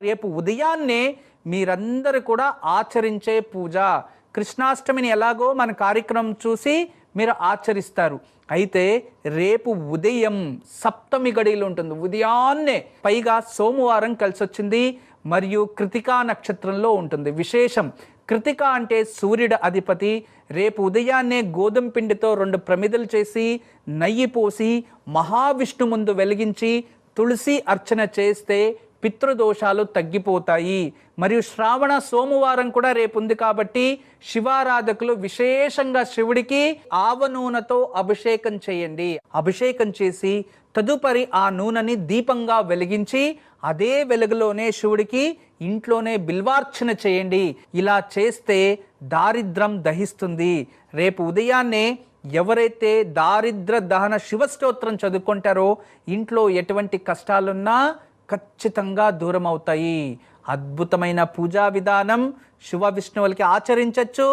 రేపు ఉదయాన్నే మీరందరూ కూడా ఆచరించే పూజ. కృష్ణాష్టమిని ఎలాగో మన కార్యక్రమం చూసి మీరు ఆచరిస్తారు. అయితే రేపు ఉదయం సప్తమి గడియలు ఉంటుంది, ఉదయాన్నే. పైగా సోమవారం కలిసి వచ్చింది మరియు కృతికా నక్షత్రంలో ఉంటుంది. విశేషం, కృతిక అంటే సూర్యుడు అధిపతి. రేపు ఉదయాన్నే గోధుమ పిండితో 2 ప్రమిదలు చేసి నెయ్యి పోసి మహావిష్ణు ముందు వెలిగించి తులసి అర్చన చేస్తే పితృదోషాలు తగ్గిపోతాయి. మరియు శ్రావణ సోమవారం కూడా రేపు ఉంది కాబట్టి శివారాధకులు విశేషంగా శివుడికి ఆవ నూనెతో అభిషేకం చేయండి. అభిషేకం చేసి తదుపరి ఆ నూనెని దీపంగా వెలిగించి అదే వెలుగులోనే శివుడికి ఇంట్లోనే బిల్వార్చన చేయండి. ఇలా చేస్తే దారిద్రం దహిస్తుంది. రేపు ఉదయాన్నే ఎవరైతే దారిద్ర దహన శివస్తోత్రం చదువుకుంటారో ఇంట్లో ఎటువంటి కష్టాలున్నా ఖచ్చితంగా దూరం అవుతాయి. అద్భుతమైన పూజా విధానం శివ విష్ణువులకి ఆచరించవచ్చు.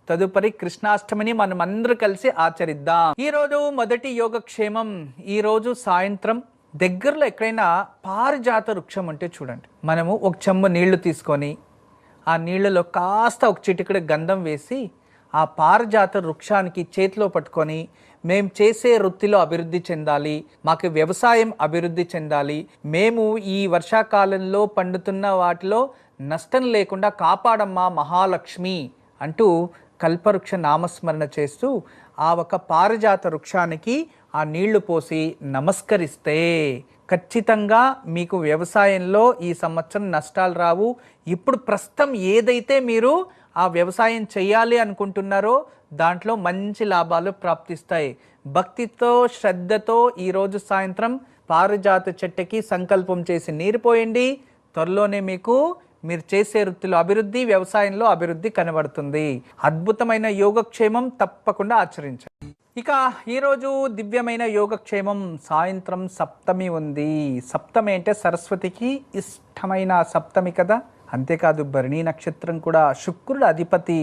తదుపరి కృష్ణాష్టమిని మనం అందరూ కలిసి ఆచరిద్దాం. ఈరోజు మొదటి యోగక్షేమం. ఈరోజు సాయంత్రం దగ్గరలో ఎక్కడైనా పారిజాత వృక్షం ఉంటే చూడండి. మనము ఒక చెంబు నీళ్లు తీసుకొని ఆ నీళ్లలో కాస్త ఒక చిటికెడు గంధం వేసి ఆ పారిజాత వృక్షానికి చేతిలో పట్టుకొని, మేము చేసే వృత్తిలో అభివృద్ధి చెందాలి, మాకు వ్యవసాయం అభివృద్ధి చెందాలి, మేము ఈ వర్షాకాలంలో పండుతున్న వాటిలో నష్టం లేకుండా కాపాడమ్మా మహాలక్ష్మి అంటూ కల్పవృక్ష నామస్మరణ చేస్తూ ఆ ఒక పారిజాత వృక్షానికి ఆ నీళ్లు పోసి నమస్కరిస్తే ఖచ్చితంగా మీకు వ్యవసాయంలో ఈ సంవత్సరం నష్టాలు రావు. ఇప్పుడు ప్రస్తుతం ఏదైతే మీరు ఆ వ్యవసాయం చేయాలి అనుకుంటున్నారో దాంట్లో మంచి లాభాలు ప్రాప్తిస్తాయి. భక్తితో శ్రద్ధతో ఈరోజు సాయంత్రం పారిజాత చెట్టుకి సంకల్పం చేసి నీరు పోయండి. త్వరలోనే మీకు మీరు చేసే వృత్తిలో అభివృద్ధి, వ్యవసాయంలో అభివృద్ధి కనబడుతుంది. అద్భుతమైన యోగక్షేమం తప్పకుండా ఆచరించండి. ఇక ఈరోజు దివ్యమైన యోగక్షేమం. సాయంత్రం సప్తమి ఉంది. సప్తమి అంటే సరస్వతికి ఇష్టమైన సప్తమి కదా. అంతేకాదు భరణి నక్షత్రం కూడా శుక్రుడు అధిపతి.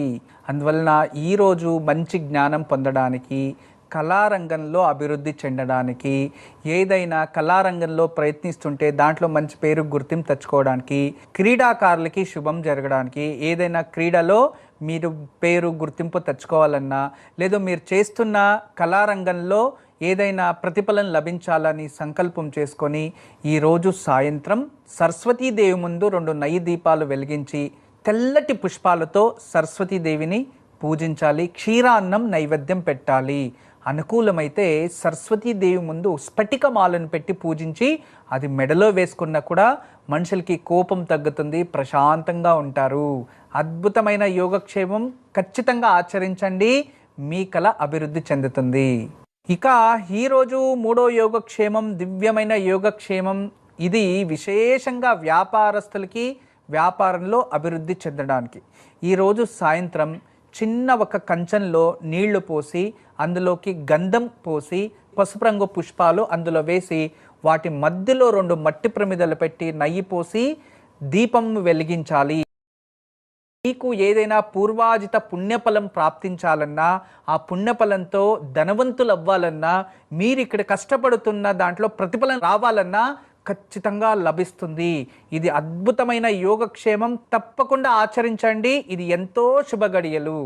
అందువలన ఈరోజు మంచి జ్ఞానం పొందడానికి, కళారంగంలో అభివృద్ధి చెందడానికి, ఏదైనా కళారంగంలో ప్రయత్నిస్తుంటే దాంట్లో మంచి పేరు గుర్తింపు తెచ్చుకోవడానికి, క్రీడాకారులకి శుభం జరగడానికి, ఏదైనా క్రీడలో మీరు పేరు గుర్తింపు తెచ్చుకోవాలన్నా, లేదా మీరు చేస్తున్న కళారంగంలో ఏదైనా ప్రతిఫలం లభించాలని సంకల్పం చేసుకొని ఈరోజు సాయంత్రం సరస్వతీదేవి ముందు 2 నెయ్యి దీపాలు వెలిగించి తెల్లటి పుష్పాలతో సరస్వతీదేవిని పూజించాలి. క్షీరాన్నం నైవేద్యం పెట్టాలి. అనుకూలమైతే సరస్వతీదేవి ముందు స్ఫటికమాలను పెట్టి పూజించి అది మెడలో వేసుకున్నా కూడా మనుషులకి కోపం తగ్గుతుంది, ప్రశాంతంగా ఉంటారు. అద్భుతమైన యోగక్షేమం ఖచ్చితంగా ఆచరించండి, మీ కళ అభివృద్ధి చెందుతుంది. ఇక ఈరోజు 3వ యోగక్షేమం, దివ్యమైన యోగక్షేమం. ఇది విశేషంగా వ్యాపారస్తులకి వ్యాపారంలో అభివృద్ధి చెందడానికి. ఈరోజు సాయంత్రం చిన్న ఒక కంచంలో నీళ్లు పోసి అందులోకి గంధం పోసి పసుపు రంగు పుష్పాలు అందులో వేసి వాటి మధ్యలో 2 మట్టి ప్రమిదలు పెట్టి నెయ్యి పోసి దీపం వెలిగించాలి. మీకు ఏదైనా పూర్వాజిత పుణ్యఫలం ప్రాప్తించాలన్నా, ఆ పుణ్యఫలంతో ధనవంతులు అవ్వాలన్నా, మీరు ఇక్కడ కష్టపడుతున్న దాంట్లో ప్రతిఫలం రావాలన్నా ఖచ్చితంగా లభిస్తుంది. ఇది అద్భుతమైన యోగక్షేమం. తప్పకుండా ఆచరించండి. ఇది ఎంతో శుభగడియలు.